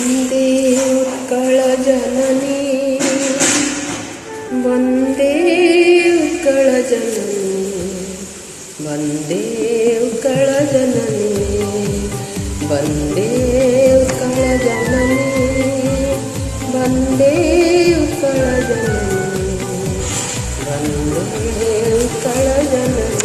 वन्दे उत्कलजननी वन्दे उत्कलजननी वन्दे उत्कलजननी वन्दे उत्कलजननी वन्दे उत्कलजननी वन्दे उत्कलजननी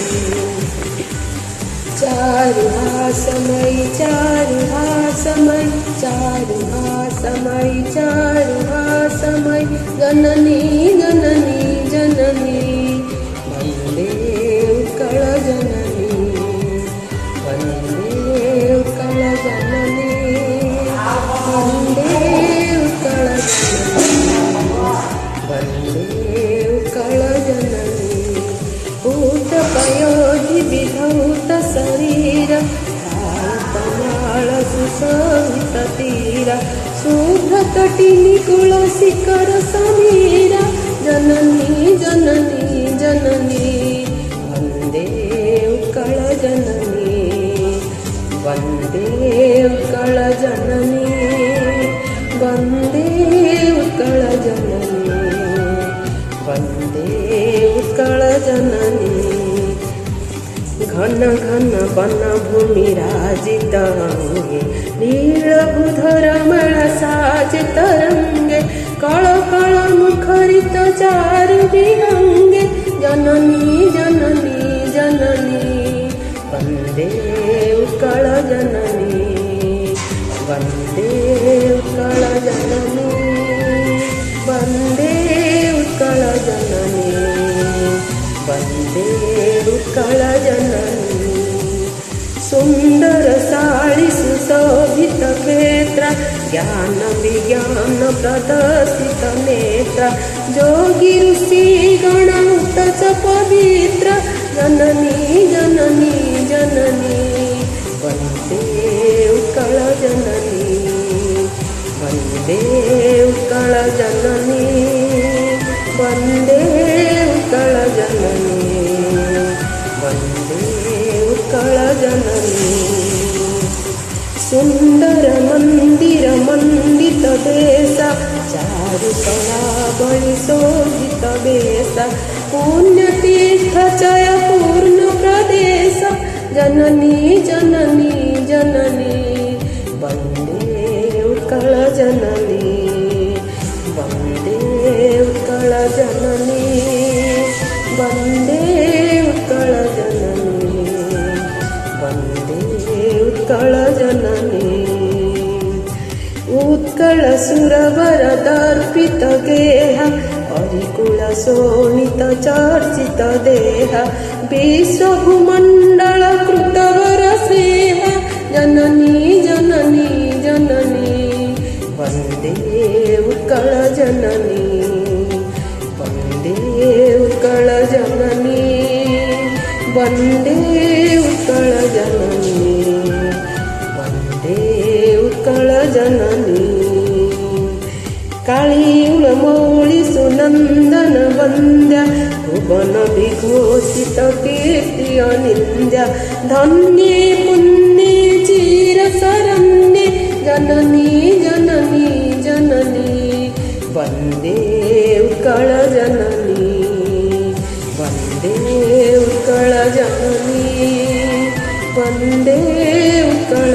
चारुहासमयी चारुहासमयी चारुहासमयी चारुहासमयी जननी जननी जननी वन्दे उत्कलजननी वन्दे उत्कलजननी वन्दे उत्कलजननी वन्दे उत्कलजननी भूतपयोधि विधौत शरीर भारतमाळ सुशोभित तीर शुभ्रतटिनी कुलशिखर समीरा जननी जननी जननी वन्दे उत्कलजननी वन्दे उत्कलजननी वन्दे उत्कलजननी वन्दे उत्कलजननी घन घन वन भूमि राजित अंगे नीलबुधरमण साजित रंगे कळ कळ मुखरित चारु विहंगे जननी जननी जननी वन्दे उत्कलजननी वन्दे उत्कलजननी वन्दे उत्कलजननी वन्दे उत्कलजननी सुन्दर साळि सुशोभित क्षेत्र ज्ञान विज्ञान प्रदर्शित नेत्र जोगी ऋषि गण उतच पवित्र जननी जननी जननी वन्दे उत्कलजननी वन्दे उत्कलजननी वन्दे उत्कलजननी वन्दे उत्कलजननी सुन्दर मन्दिर मण्डित देश चारुकला बलि शोभित वेश पुण्यतीर्थ चय पूर्ण प्रदेश जननी जननी जननी वन्दे उत्कलजननी वन्दे उत्कलजननी वन्दे उत्कलजननी वन्दे उत्कलजननी उत्कल सुरवर दर्पित गेह हरिकुल शोणित चर्चित देह विश्वभूमण्डल कृतवर सेह जननी जननी जननी वन्दे उत्कलजननी वन्दे उत्कलजननी वन्दे उत्कलजननी वन्दे उत्कलजननी काळीउळमौळि सुनन्दन वन्द्य भुवन विघोषित कीर्ति अनिन्द्य धन्ये पुण्ये चिरशरण्ये जननी जननी जननी वन्दे उत्कलजननी वन्दे उत्कलजननी वन्दे उत्कल